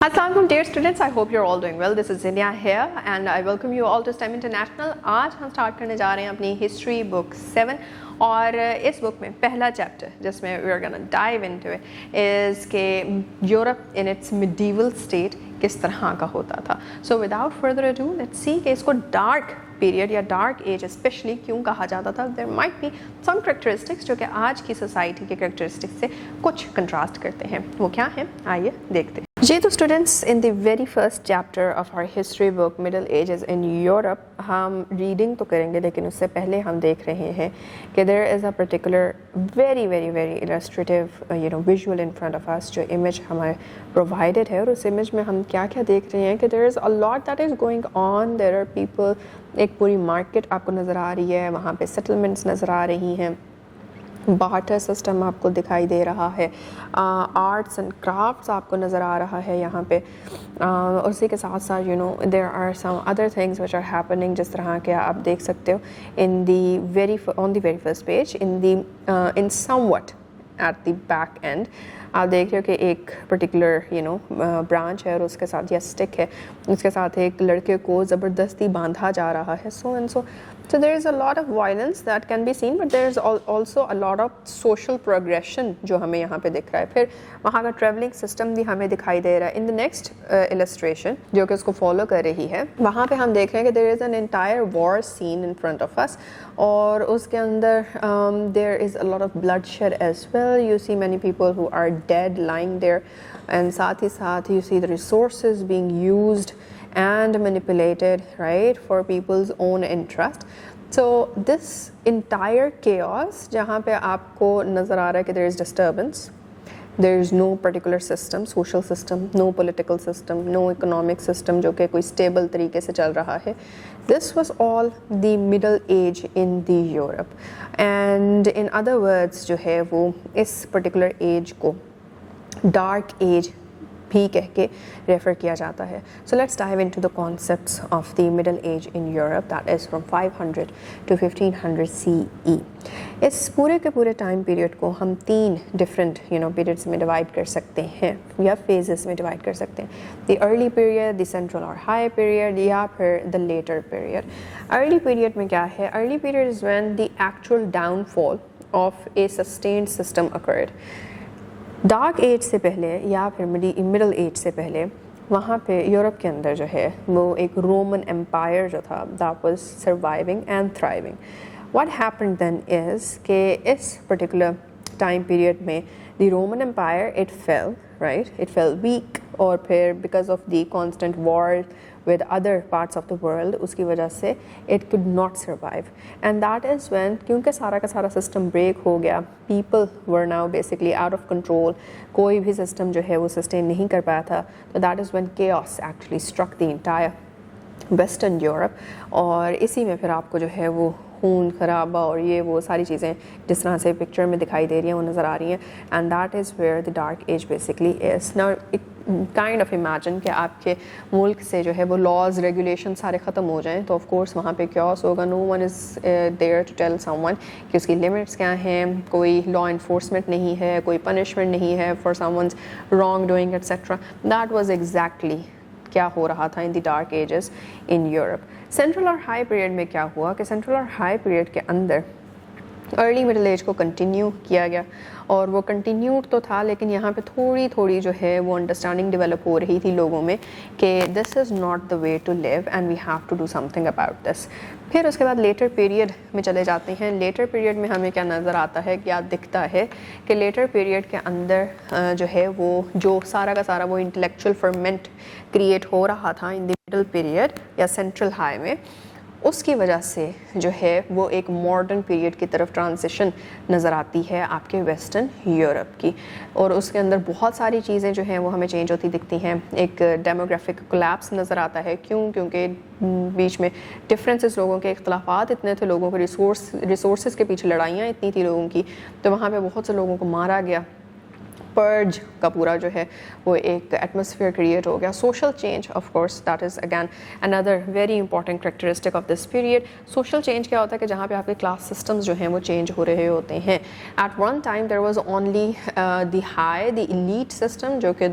Assalamualaikum dear students, I hope you're all doing well. This is Zinia here and I welcome you all to STEM International. आज हम start करने जा रहे हैं अपनी history book 7 और इस बुक में पहला चैप्टर जिसमें we are gonna dive into it is कि Europe in its medieval state किस तरह का होता था. So without further ado, let's see कि इसको डार्क पीरियड या डार्क एज स्पेशली क्यों कहा जाता था. There might be some characteristics जो कि आज की सोसाइटी के करेक्टरिस्टिक्स से कुछ कंट्रास्ट करते हैं. वो क्या है, आइए देखते हैं. जी तो students, in the very first chapter of our history book middle ages in Europe हम रीडिंग तो करेंगे, लेकिन उससे पहले हम देख रहे हैं कि there is a particular very very very illustrative visual in front of us. जो इमेज हमें प्रोवाइडेड है और उस इमेज में हम क्या क्या देख रहे हैं कि there is a lot that is going on. There are people, एक पूरी मार्केट आपको नज़र आ रही है, वहाँ पे सेटलमेंट्स नज़र आ रही हैं, बार्टर सिस्टम आपको दिखाई दे रहा है, आर्ट्स एंड क्राफ्ट्स आपको नज़र आ रहा है यहाँ पे. उसी के साथ साथ there are some other things which are happening, जिस तरह के आप देख सकते हो in the on the very first page in somewhat at the back end. आप देख रहे हो कि एक पर्टिकुलर ब्रांच है और उसके साथ या स्टिक है, उसके साथ एक लड़के को ज़बरदस्ती बांधा जा रहा है. So and so there is a lot of violence that can be seen, but there is also a lot of social progression जो हमें यहाँ पे दिख रहा है. फिर वहाँ का ट्रैवलिंग सिस्टम भी हमें दिखाई दे रहा है. इन द नेक्स्ट इलस्ट्रेशन जो कि उसको फॉलो कर रही है, वहाँ पे हम देख रहे हैं कि there is an entire war scene in front of us और उसके अंदर there is a lot of bloodshed as well. You see many people who are dead lying there, and साथ ही साथ you see the resources being used and manipulated, right, for people's own interest. So this entire chaos जहाँ पे आपको नज़र आ रहा है कि there is disturbance, there is no particular system, social system, no political system, no economic system जो कि कोई stable तरीके से चल रहा है. This was all the middle age in the Europe, and in other words जो है वो इस particular age को dark age भी कह के रेफ़र किया जाता है. So let's dive into the concepts of the middle age in Europe, that is from 500 to 1500 CE. इस पूरे के पूरे टाइम पीरियड को हम 3 डिफरेंट पीरियड्स में डिवाइड कर सकते हैं या फेजेस में डिवाइड कर सकते हैं. The early period, the central और हाई पीरियड, या फिर the later period. Early period में क्या है? Early period is when the actual downfall of a sustained system occurred. Dark age से पहले या फिर मिडल एज से पहले वहाँ पे यूरोप के अंदर जो है वो एक रोमन एम्पायर जो था, that was surviving and thriving. What happened then is कि इस पर्टिकुलर टाइम पीरियड में the Roman empire it fell, right, it fell weak, और फिर because of the constant war with other parts of the world उसकी वजह से it could not survive, and that is when, क्योंकि सारा का सारा सिस्टम ब्रेक हो गया, people were now basically out of control, कोई भी सिस्टम जो है वो सस्टेन नहीं कर पाया था. तो that is when chaos actually struck the entire western Europe. और इसी में फिर आपको जो है वो खून खराबा और ये वो सारी चीज़ें जिस तरह से पिक्चर में दिखाई दे रही हैं वो नज़र आ रही हैं. And that is where the dark age basically is. Now kind of imagine कि आपके मुल्क से जो है वो लॉज रेगुलेशन सारे ख़त्म हो जाएं, तो ऑफ कोर्स वहाँ पे क्योस होगा. No one is there to tell someone कि उसकी लिमिट्स क्या हैं, कोई लॉ इन्फोर्समेंट नहीं है, कोई पनिशमेंट नहीं है for someone's wrong doing etcetera. That was exactly क्या हो रहा था in the dark ages in Europe. Central और हाई पीरियड में क्या हुआ कि सेंट्रल और हाई पीरियड के अंदर अर्ली मिडिल एज को कंटिन्यू किया गया, और वो कंटिन्यूड तो था, लेकिन यहाँ पे थोड़ी थोड़ी जो है वो अंडरस्टैंडिंग डेवलप हो रही थी लोगों में कि this is not the way to live and we have to do something about this. फिर उसके बाद लेटर पीरियड में चले जाते हैं. लेटर पीरियड में हमें क्या नज़र आता है, क्या दिखता है कि लेटर पीरियड के अंदर जो है वो जो सारा का सारा वो इंटेलेक्चुअल फर्मेंट क्रिएट हो रहा था इन द मिडल पीरियड या सेंट्रल हाई में, उसकी वजह से जो है वो एक मॉडर्न पीरियड की तरफ ट्रांजिशन नज़र आती है आपके वेस्टर्न यूरोप की. और उसके अंदर बहुत सारी चीज़ें जो हैं वो हमें चेंज होती दिखती हैं. एक डेमोग्राफिक कोलैप्स नज़र आता है. क्योंकि बीच में डिफरेंसेस, लोगों के इख्तलाफात इतने थे, लोगों के रिसोर्सेज के पीछे लड़ाइयाँ इतनी थी लोगों की, तो वहाँ पे बहुत से लोगों को मारा गया. पर्ज का पूरा जो है वो एक एटमॉस्फेयर क्रिएट हो गया. Social change of course that is again another very important characteristic of this period. Social change क्या होता है कि जहाँ पे आपके क्लास सिस्टम्स जो हैं वो चेंज हो रहे होते हैं. At one time there was only the high the elite system, जो कि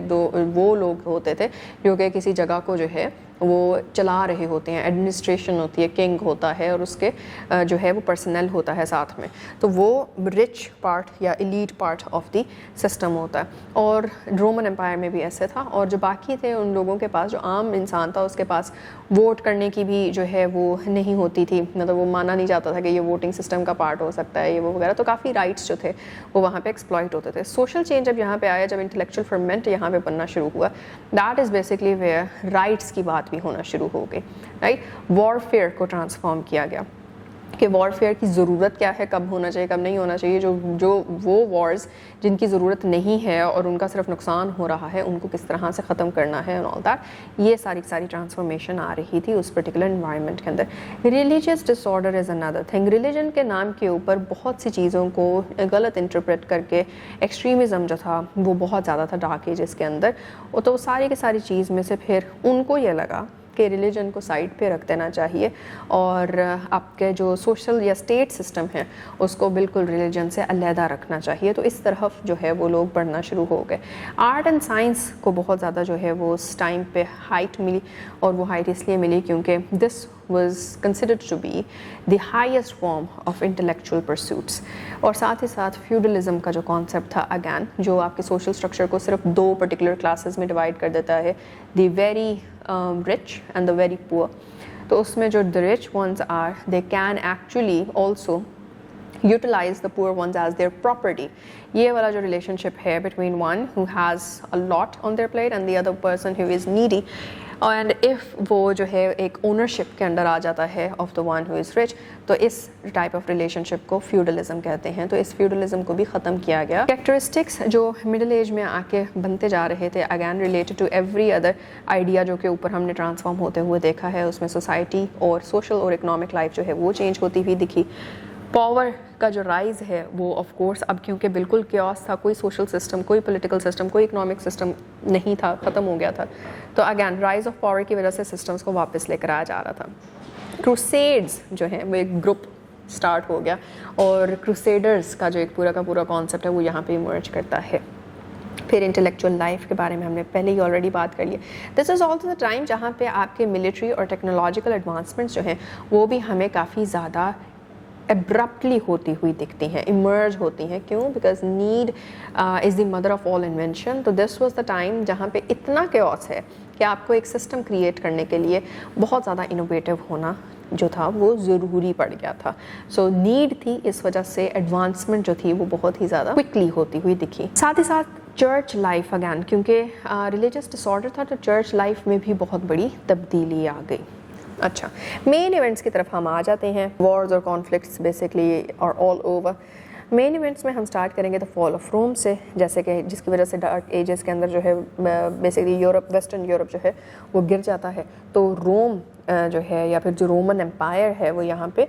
वो लोग होते थे जो कि किसी जगह को जो है वो चला रहे होते हैं. एडमिनिस्ट्रेशन होती है, किंग होता है और उसके जो है वो पर्सनल होता है साथ में. तो वो रिच पार्ट या elite part of the system होता है. और रोमन एम्पायर में भी ऐसे था. और जो बाकी थे उन लोगों के पास, जो आम इंसान था उसके पास वोट करने की भी जो है वो नहीं होती थी. मतलब वो माना नहीं जाता था कि ये वोटिंग सिस्टम का पार्ट हो सकता है ये वो वगैरह. तो काफ़ी राइट्स जो थे वो वहाँ पे एक्सप्लॉइट होते थे. सोशल चेंज जब यहाँ पे आया, जब इंटेलेक्चुअल फर्मेंट यहाँ पे बनना शुरू हुआ, that is basically where rights की बात भी होना शुरू हो गई. राइट, वॉरफेयर को ट्रांसफॉर्म किया गया कि वॉरफेयर की ज़रूरत क्या है, कब होना चाहिए, कब नहीं होना चाहिए. जो वो वॉर्स जिनकी ज़रूरत नहीं है और उनका सिर्फ नुकसान हो रहा है, उनको किस तरह से ख़त्म करना है एंड ऑल दैट. ये सारी ट्रांसफॉर्मेशन आ रही थी उस पर्टिकुलर इन्वायरमेंट के अंदर. Religious disorder is another thing. Religion के नाम के ऊपर बहुत सी चीज़ों को गलत इंटरप्रेट करके एक्सट्रीमिज़म जो था वो बहुत ज़्यादा था डार्क एजेस के अंदर. तो सारी की सारी चीज़ में से फिर उनको ये लगा कि रिलीजन को साइड पे रख देना चाहिए और आपके जो सोशल या स्टेट सिस्टम है उसको बिल्कुल रिलीजन से अलहदा रखना चाहिए. तो इस तरफ जो है वो लोग बढ़ना शुरू हो गए. आर्ट एंड साइंस को बहुत ज़्यादा जो है वो उस टाइम पे हाइट मिली. और वो हाइट इसलिए मिली क्योंकि this was considered to be the highest form of intellectual pursuits. और साथ ही साथ फ्यूडलिज्म का जो कॉन्सेप्ट था, अगैन जो आपके सोशल स्ट्रक्चर को सिर्फ दो पर्टिकुलर क्लासेस में डिवाइड कर देता है, the very rich and the very poor. तो उसमें जो the rich ones are, they can actually also utilize the poor ones as their property. ये वाला जो relationship है between one who has a lot on their plate and the other person who is needy, and if वो जो है एक ownership के under आ जाता है of the one who is rich, तो इस टाइप ऑफ रिलेशनशिप को फ्यूडलिज्म कहते हैं. तो इस फ्यूडलिज्म को भी ख़त्म किया गया. कैरेक्टरिस्टिक्स जो मिडिल एज में आके बनते जा रहे थे, again related to every other idea जो के ऊपर हमने ट्रांसफॉर्म होते हुए देखा है, उसमें सोसाइटी और सोशल और इकोनॉमिक लाइफ जो है वो चेंज होती हुई दिखी. पावर का जो राइज़ है वो ऑफ कोर्स अब क्योंकि बिल्कुल क्योस था, कोई सोशल सिस्टम, कोई पॉलिटिकल सिस्टम, कोई इकोनॉमिक सिस्टम नहीं था, ख़त्म हो गया था. तो अगैन राइज़ ऑफ पावर की वजह से सिस्टम्स को वापस लेकर आया जा रहा था. क्रूसेड्स जो है वो एक ग्रुप स्टार्ट हो गया और क्रूसेडर्स का जो एक पूरा का पूरा कॉन्सेप्ट है वो यहाँ पे इमर्ज करता है. फिर इंटेलेक्चुअल लाइफ के बारे में हमने पहले ही ऑलरेडी बात कर ली. This is also the time जहाँ पे आपके मिलिट्री और टेक्नोलॉजिकल एडवांसमेंट्स जो हैं वो भी हमें काफ़ी ज़्यादा एब्रप्टली होती हुई दिखती हैं, इमर्ज होती हैं. क्यों? Because need is the mother of all invention. तो दिस वाज द टाइम जहाँ पे इतना केओस है कि आपको एक सिस्टम क्रिएट करने के लिए बहुत ज़्यादा इनोवेटिव होना जो था वो ज़रूरी पड़ गया था. सो नीड थी, इस वजह से एडवांसमेंट जो थी वो बहुत ही ज़्यादा क्विकली होती हुई दिखी. साथ ही साथ चर्च लाइफ अगैन, क्योंकि रिलीजियस डिसऑर्डर था तो चर्च लाइफ में भी बहुत बड़ी तब्दीली आ गई. अच्छा, मेन इवेंट्स की तरफ हम आ जाते हैं. वॉर्स और कॉन्फ्लिक्ट्स बेसिकली और ऑल ओवर. मेन इवेंट्स में हम स्टार्ट करेंगे द फॉल ऑफ रोम से, जैसे कि जिसकी वजह से डार्क एजेस के अंदर जो है बेसिकली यूरोप, वेस्टर्न यूरोप जो है वो गिर जाता है. तो रोम जो है या फिर जो रोमन एम्पायर है वो यहाँ पे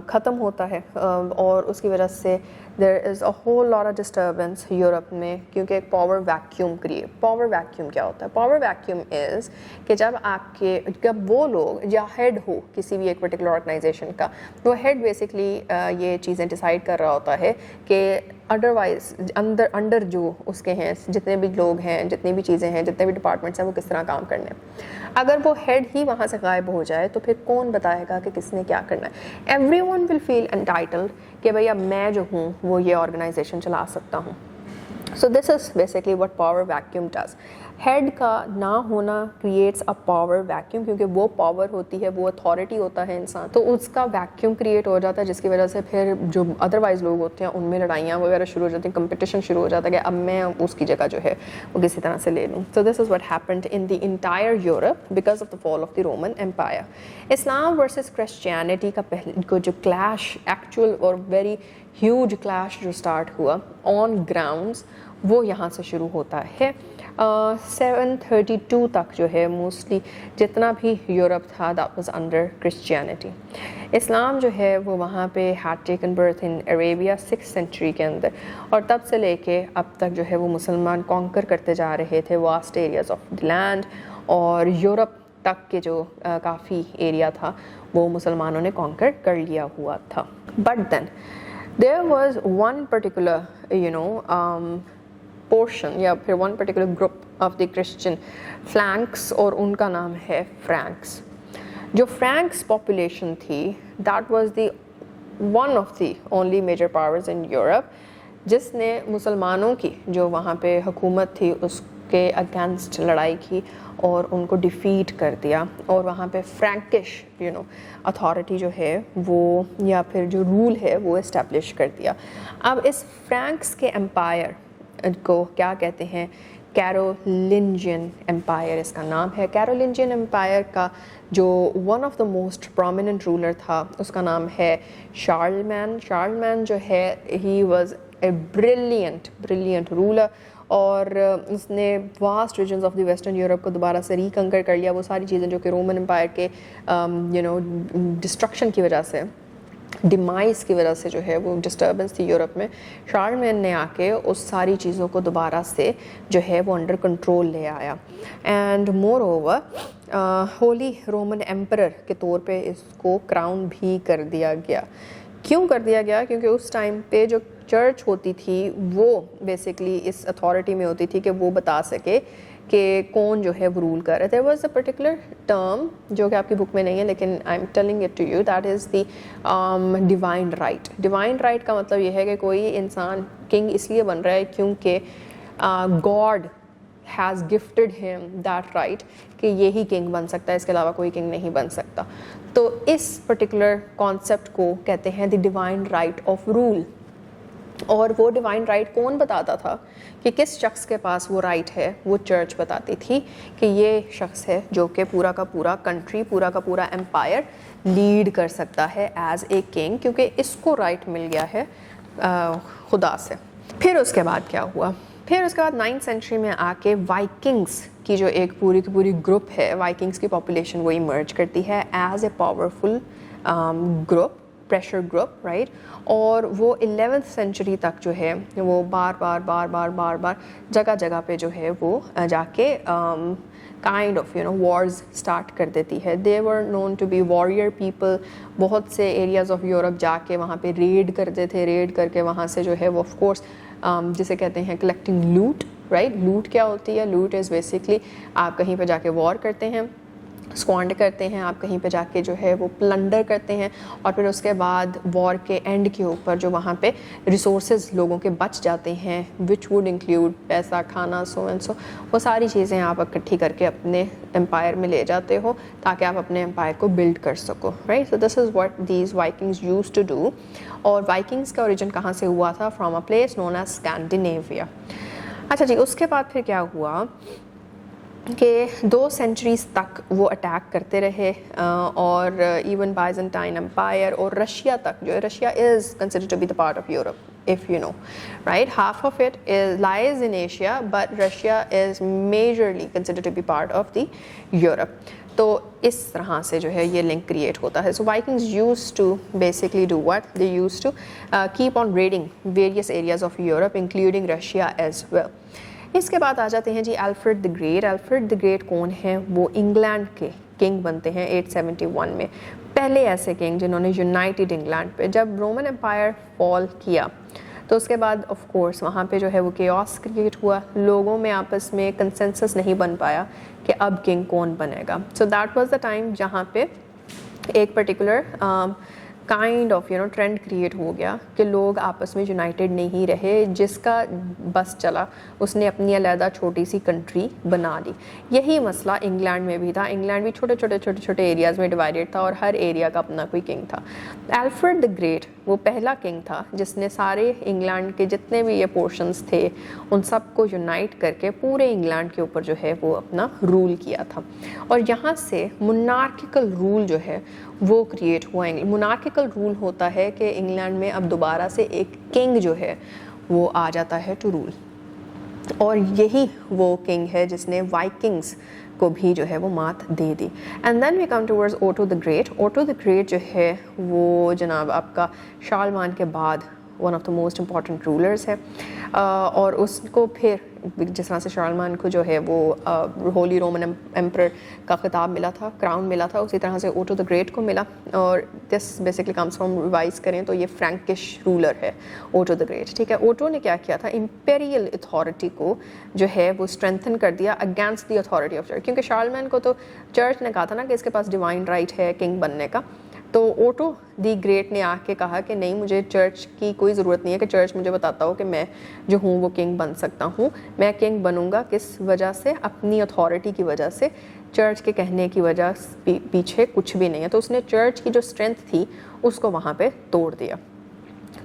ख़त्म होता है और उसकी वजह से there is a whole lot of disturbance Europe में, क्योंकि एक power vacuum create. Power vacuum क्या होता है? पावर वैक्यूम इज़ कि जब वो लोग या हेड हो किसी भी एक पर्टिकुलर ऑर्गेनाइजेशन का, वो हेड बेसिकली ये चीज़ें डिसाइड कर रहा होता है कि अदरवाइज अंडर जो उसके हैं जितने भी लोग हैं, जितनी भी चीज़ें हैं, जितने भी डिपार्टमेंट्स हैं, वो किस तरह काम करने हैं. अगर वो हेड ही वहाँ से गायब हो जाए तो फिर कौन बताएगा कि किसने क्या करना है? एवरीवन विल फील एंटाइटल्ड कि भैया मैं जो हूँ वो ये ऑर्गेनाइजेशन चला सकता हूँ. सो this is basically what power vacuum does. Head का ना होना क्रिएट्स अ पावर वैक्यूम, क्योंकि वो पावर होती है, वो अथॉरिटी होता है इंसान, तो उसका वैक्यूम क्रिएट हो जाता है, जिसकी वजह से फिर जो अदरवाइज लोग होते हैं उनमें लड़ाइयाँ वगैरह शुरू हो जाती हैं, कंपटीशन शुरू हो जाता है कि अब मैं उसकी जगह जो है वो किसी तरह से ले लूँ. So this is what happened in the entire Europe because of the fall of the Roman empire. Islam versus Christianity का पहले जो क्लैश, एक्चुअल और वेरी ह्यूज क्लैश जो स्टार्ट हुआ ऑन ग्राउंड्स, وہ یہاں سے شروع ہوتا ہے. 732 تک جو ہے موسٹلی جتنا بھی یورپ تھا دیٹ واز انڈر کرسچینٹی. اسلام جو ہے وہ وہاں پہ had taken birth in Arabia 6th century کے اندر, اور تب سے لے کے اب تک جو ہے وہ مسلمان کانکر کرتے جا رہے تھے vast areas of the land, اور یورپ تک کے جو کافی ایریا تھا وہ مسلمانوں نے کانکر کر لیا ہوا تھا. But then there was one particular portion یا پھر one particular group of the Christian flanks, اور ان کا نام ہے فرینکس. جو فرینکس پاپولیشن تھی that was the one of the only major powers in Europe جس نے مسلمانوں کی جو وہاں پہ حکومت تھی اس کے اگینسٹ لڑائی کی اور ان کو ڈیفیٹ کر دیا, اور وہاں پہ فرینکش اتھارٹی جو ہے وہ یا پھر جو رول ہے وہ اسٹیبلش کر دیا. اب اس فرینکس کے امپائر کو کیا کہتے ہیں, کیرولنجین امپائر اس کا نام ہے. کیرولنجین امپائر کا جو one of the most prominent ruler تھا اس کا نام ہے شارلمین. شارلمین جو ہے ہی واز اے بریلینٹ رولر, اور اس نے vast regions of the western Europe کو دوبارہ سے ریکنکر کر لیا. وہ ساری چیزیں جو کہ رومن امپائر کے ڈسٹرکشن کی وجہ سے, ڈیمائز کی وجہ سے جو ہے وہ ڈسٹربنس تھی یورپ میں, شارلمین نے آ کے اس ساری چیزوں کو دوبارہ سے جو ہے وہ انڈر کنٹرول لے آیا. And moreover Holy Roman Emperor کے طور پہ اس کو کراؤن بھی کر دیا گیا. کیوں کر دیا گیا؟ کیونکہ اس ٹائم پہ جو چرچ ہوتی تھی وہ بیسکلی اس اتھارٹی میں ہوتی تھی کہ وہ بتا سکے کہ کون جو ہے وہ رول کر رہے تھے. واز اے پرٹیکولر ٹرم جو کہ آپ کی بک میں نہیں ہے لیکن I am telling it to you, that is the divine right. Divine right کا مطلب یہ ہے کہ کوئی انسان کنگ اس لیے بن رہا ہے کیونکہ گاڈ ہیز گفٹڈ ہم دیٹ رائٹ کہ یہی کنگ بن سکتا ہے, اس کے علاوہ کوئی کنگ نہیں بن سکتا. تو اس پرٹیکولر کانسیپٹ کو کہتے ہیں the divine right of rule. اور وہ ڈیوائن رائٹ کون بتاتا تھا کہ کس شخص کے پاس وہ رائٹ ہے؟ وہ چرچ بتاتی تھی کہ یہ شخص ہے جو کہ پورا کا پورا کنٹری, پورا کا پورا امپائر لیڈ کر سکتا ہے ایز اے کنگ, کیونکہ اس کو رائٹ مل گیا ہے خدا سے. پھر اس کے بعد کیا ہوا؟ پھر اس کے بعد 9th سینچری میں آ کے وائکنگس کی جو ایک پوری کی پوری گروپ ہے, وائکنگس کی پاپولیشن وہ ایمرج کرتی ہے as a powerful group, pressure group, right. اور وہ 11th سینچری تک جو ہے وہ بار جگہ جگہ پہ جو ہے وہ جا کے کائنڈ آف وارز اسٹارٹ کر دیتی ہے. دے ور نون ٹو بی وارریئر پیپل. بہت سے ایریاز آف یورپ جا کے وہاں پہ ریڈ کرتے تھے, ریڈ کر کے وہاں سے جو ہے وہ آف کورس جسے کہتے ہیں کلیکٹنگ لوٹ, رائٹ. لوٹ کیا ہوتی ہے؟ لوٹ از بیسکلی آپ کہیں پہ جا کے وار کرتے ہیں, اسکوانڈ کرتے ہیں, آپ کہیں پہ جا کے جو ہے وہ پلنڈر کرتے ہیں, اور پھر اس کے بعد وار کے اینڈ کے اوپر جو وہاں پہ ریسورسز لوگوں کے بچ جاتے ہیں وچ ووڈ انکلیوڈ پیسہ, کھانا, سو اینڈ سو, وہ ساری چیزیں آپ اکٹھی کر کے اپنے امپائر میں لے جاتے ہو تاکہ آپ اپنے امپائر کو بلڈ کر سکو, right. So this is what these Vikings use to do. اور وائکنگس کا اوریجن کہاں سے ہوا تھا؟ From a place known as Scandinavia. اچھا جی, اس کے بعد پھر کیا ہوا کہ 2 سینچریز تک وہ اٹیک کرتے رہے, اور ایون بائزنٹائن امپائر اور رشیا تک, جو Russia is considered to be the part of Europe if you know, right. Half of it lies in Asia, but Russia is majorly considered to be part of the Europe. تو اس طرح سے جو ہے یہ link create ہوتا ہے. So Vikings use to basically do what they used to keep on raiding various areas of Europe including Russia as well. اس کے بعد آ جاتے ہیں جی Alfred the Great. Alfred the Great کون ہیں؟ وہ انگلینڈ کے کنگ بنتے ہیں 871 میں. پہلے ایسے کنگ جنہوں نے یونائٹڈ انگلینڈ پہ, جب رومن امپائر فال کیا تو اس کے بعد آف کورس وہاں پہ جو ہے وہ کیوس کریٹ ہوا, لوگوں میں آپس میں کنسنسس نہیں بن پایا کہ اب کنگ کون بنے گا. So that was the time جہاں پہ ایک particular kind of trend create ہو گیا کہ لوگ آپس میں یونائٹڈ نہیں رہے. جس کا بس چلا اس نے اپنی علیحدہ چھوٹی سی کنٹری بنا لی. یہی مسئلہ انگلینڈ میں بھی تھا. انگلینڈ بھی چھوٹے چھوٹے ایریاز میں ڈیوائڈیڈ تھا اور ہر ایریا کا اپنا کوئی کنگ تھا. الفریڈ دی گریٹ وہ پہلا کنگ تھا جس نے سارے انگلینڈ کے جتنے بھی یہ پورشنز تھے ان سب کو یونائٹ کر کے پورے انگلینڈ کے اوپر جو ہے وہ اپنا رول کیا تھا. اور یہاں سے مونارکیکل رول جو ہے وہ کریٹ ہوا. مونارکیکل رول ہوتا ہے کہ انگلینڈ میں اب دوبارہ سے ایک کنگ جو ہے وہ آ جاتا ہے ٹو رول. और यही वो किंग है जिसने वाइकिंग्स को भी जो है वो मात दे दी। And then we come towards Otto the Great. Otto the Great जो है वो जनाब आपका शारलमान के बाद one of the most important rulers है, और उसको फिर जिस तरह से शारलमान को जो है वो होली रोमन एम्परर का खिताब मिला था, क्राउन मिला था, उसी तरह से ओटो द ग्रेट को मिला। और this basically comes from, revise करें तो ये फ्रैंकिश रूलर है ओटो द ग्रेट, ठीक है। ओटो ने क्या किया था, इम्पेरियल अथॉरिटी को जो है वो स्ट्रेंथन कर दिया against the authority of church, क्योंकि शारलमान को तो चर्च ने कहा था ना कि इसके पास डिवाइन राइट है किंग बनने का। तो ओटो दी ग्रेट ने आके कहा कि नहीं, मुझे चर्च की कोई ज़रूरत नहीं है कि चर्च मुझे बताता हो कि मैं जो हूँ वो किंग बन सकता हूँ। मैं किंग बनूँगा किस वजह से, अपनी अथॉरिटी की वजह से, चर्च के कहने की वजह पीछे कुछ भी नहीं है। तो उसने चर्च की जो स्ट्रेंथ थी उसको वहाँ पे तोड़ दिया।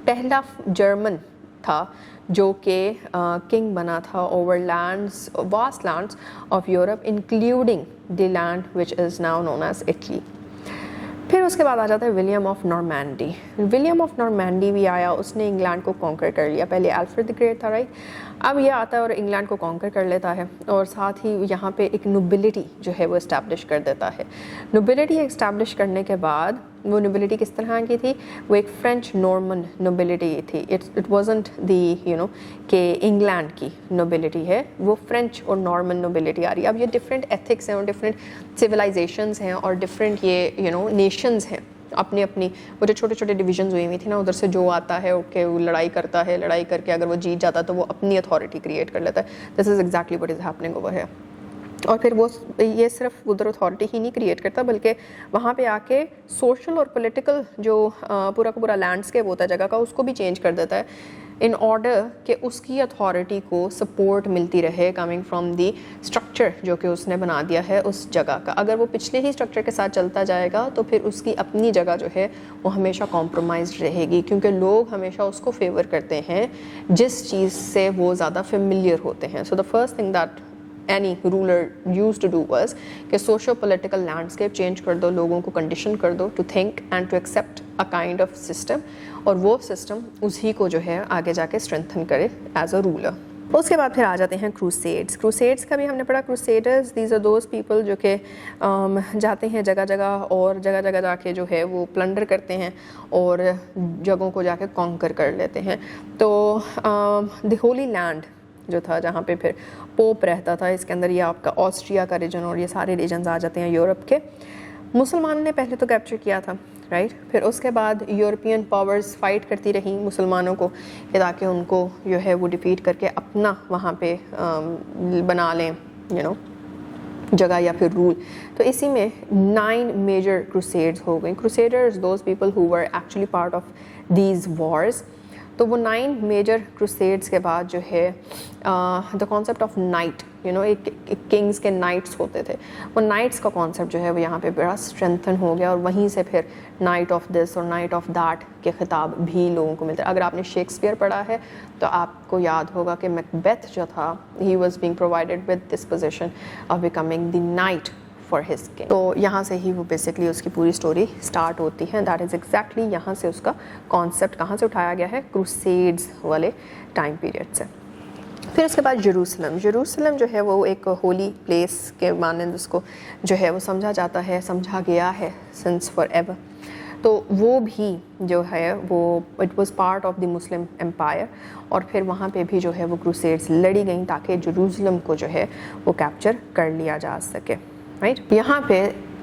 पहला जर्मन था जो कि किंग बना था over lands, vast lands of Europe, including the land which is now known as Italy. फिर उसके बाद आ जाता है William of Normandy. William of Normandy भी आया, उसने इंग्लैंड को कॉन्कर कर लिया। पहले अल्फ्रेड द ग्रेट था, राइट। अब ये आता है और इंग्लैंड को कॉन्कर कर लेता है, और साथ ही यहाँ पे एक नोबिलिटी जो है वो इस्टेब्लिश कर देता है। नोबिलिटी इस्टेब्लिश करने के बाद वो नोबिलिटी किस तरह की थी, वो एक फ्रेंच नॉर्मन नोबिलिटी थी। इट वाजंट दी कि इंग्लैंड की नोबिलिटी है, वो फ्रेंच और नॉर्मन नोबिलिटी आ रही है। अब ये डिफरेंट एथिक्स हैं और डिफरेंट सिविलाइजेशंस हैं और डिफरेंट ये नेशंस हैं, अपनी अपनी वो जो छोटे छोटे डिविजन्स हुई थी ना, उधर से जो आता है ओके वो लड़ाई करता है, लड़ाई करके अगर वो जीत जाता है तो वो अपनी अथॉरिटी क्रिएट कर लेता है। This is exactly what is happening over here. और फिर वो ये सिर्फ उधर अथॉरिटी ही नहीं क्रिएट करता, बल्कि वहाँ पे आके सोशल और पॉलिटिकल जो पूरा का पूरा लैंडस्केप होता है जगह का, उसको भी चेंज कर देता है, इन ऑर्डर कि उसकी अथॉरिटी को सपोर्ट मिलती रहे कमिंग फ्रॉम दी स्ट्रक्चर जो कि उसने बना दिया है उस जगह का। अगर वो पिछले ही स्ट्रक्चर के साथ चलता जाएगा तो फिर उसकी अपनी जगह जो है वो हमेशा कॉम्प्रोमाइज रहेगी, क्योंकि लोग हमेशा उसको फेवर करते हैं जिस चीज़ से वो ज़्यादा फेमिलियर होते हैं। So the first thing that any ruler used to do was कि सोशो पोलिटिकल लैंडस्केप चेंज कर दो, लोगों को कंडीशन कर दो to think and to accept a kind of system, और वो सिस्टम उसी को जो है आगे जाके स्ट्रेंथन करे एज अ रूलर। उसके बाद फिर आ जाते हैं क्रूसेड्स। क्रूसेड्स का भी हमने पढ़ा। Crusaders these are those people जो कि जाते हैं जगह जगह और जगह जगह जाके जो है वो प्लंडर करते हैं और जगहों को जाके कॉन्कर कर लेते हैं। तो द होली लैंड जो था जहाँ पे फिर पोप रहता था, इसके अंदर ये आपका ऑस्ट्रिया का रीजन और ये सारे रीजन्स आ जाते हैं यूरोप के। मुसलमानों ने पहले तो कैप्चर किया था, राइट। फिर उसके बाद यूरोपियन पावर्स फाइट करती रही मुसलमानों को ताकि उनको जो है वो डिफीट करके अपना वहाँ पे बना लें जगह या फिर रूल। तो इसी में 9 मेजर क्रूसेड्स हो गई। Crusaders those people who were actually part of these Wars. तो वो 9 मेजर क्रूसेड्स के बाद जो है द कॉन्सेप्ट ऑफ नाइट, एक किंग्स के नाइट्स होते थे, वो नाइट्स का कॉन्सेप्ट जो है वो यहाँ पे बड़ा स्ट्रेंथन हो गया, और वहीं से फिर नाइट ऑफ दिस और नाइट ऑफ दैट के खिताब भी लोगों को मिलते हैं। अगर आपने शेक्सपियर पढ़ा है तो आपको याद होगा कि मैकबेथ जो था, he was being provided with this position of becoming the night for his king. तो यहाँ से ही वो बेसिकली उसकी पूरी स्टोरी स्टार्ट होती है। दैट इज़ एग्जैक्टली यहाँ से उसका कॉन्सेप्ट कहाँ से उठाया गया है, क्रूसेड्स वाले टाइम पीरियड से। फिर उसके बाद जेरूसलम जो है वो एक होली प्लेस के मानंद उसको जो है वो समझा जाता है, समझा गया है सिंस फॉर एवर। तो वो भी जो है वो it was part of the Muslim empire, और फिर वहाँ पे भी जो है वो क्रूसेड्स लड़ी गई ताकि जेरूसलम को जो है वो कैप्चर कर लिया जा सके, राइट। यहाँ पे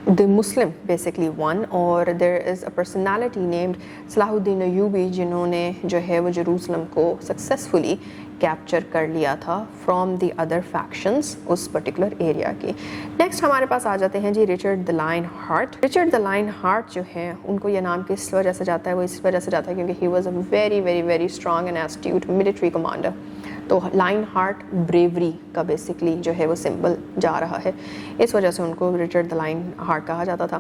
the Muslim basically won, और there is a personality named Salahuddin Ayyubi जिन्होंने जो है वो जेरूसलम को सक्सेसफुली कैप्चर कर लिया था फ्रॉम द अदर फैक्शंस उस पर्टिकुलर एरिया की। नेक्स्ट हमारे पास आ जाते हैं जी Richard the lionheart. Richard the lionheart जो है उनको ये नाम किस वजह से जाता है, वो इस वजह से जाता है क्योंकि he was a very very very strong and astute military commander. तो लाइन हार्ट ब्रेवरी का बेसिकली जो है वो सिंबल जा रहा है, इस वजह से उनको रिचर्ड द लाइन हार्ट कहा जाता था।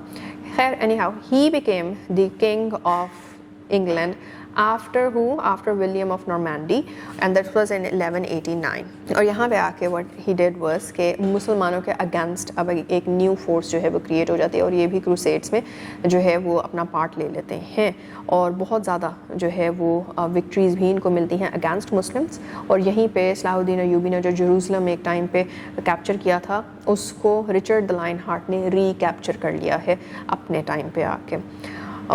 खैर any how he became the king of England after who? After William of Normandy, and that was in 1189. اور یہاں پہ آ کے what he did was کہ مسلمانوں کے اگینسٹ اب ایک نیو فورس جو ہے وہ کریٹ ہو جاتی ہے، اور یہ بھی کروسیڈس میں جو ہے وہ اپنا پارٹ لے لیتے ہیں، اور بہت زیادہ جو ہے وہ وکٹریز بھی ان کو ملتی ہیں اگینسٹ مسلمس. اور یہیں پہ صلاح الدین ایوبی نے جو جیروزلم ایک ٹائم پہ کیپچر کیا تھا، اس کو رچرڈ دا لائن ہارٹ نے ری کیپچر کر لیا ہے اپنے ٹائم پہ آ کے.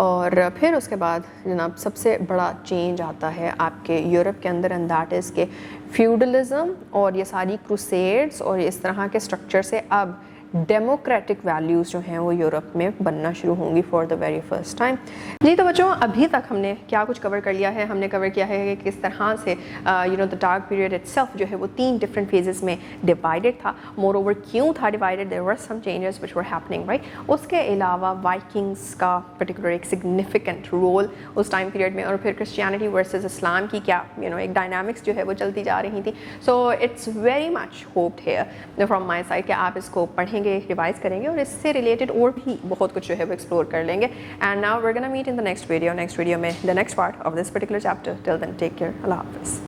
اور پھر اس کے بعد جناب سب سے بڑا چینج آتا ہے آپ کے یورپ کے اندر، اینڈ دیٹ از کہ فیوڈلزم اور یہ ساری کروسیڈس اور اس طرح کے اسٹرکچر سے اب ڈیموکریٹک ویلیوز جو ہیں وہ یورپ میں بننا شروع ہوں گی for the very first time. جی تو بچوں ابھی تک ہم نے کیا کچھ کور کر لیا ہے؟ ہم نے کور کیا ہے کہ کس طرح سے the dark period it self جو ہے وہ 3 ڈفرینٹ فیزز میں ڈیوائڈیڈ تھا. مور اوور کیوں تھا divided? There were some changes which were happening right. اس کے علاوہ وائکنگس کا پرٹیکولر ایک سگنیفیکنٹ رول اس ٹائم پیریڈ میں، اور پھر کرسچینٹی ورسز اسلام کی کیا ایک ڈائنامکس جو ہے وہ چلتی جا رہی تھی. So it's very much hoped here from my side کہ آپ اس کو پڑھیں گے، ریوائز کریں گے، اور اس سے ریلیٹڈ اور بھی بہت کچھ جو ہے وہ ایکسپلور کر لیں گے. And now we are gonna meet in the next video میں the next part of this particular chapter. Till then take care. اللہ حافظ.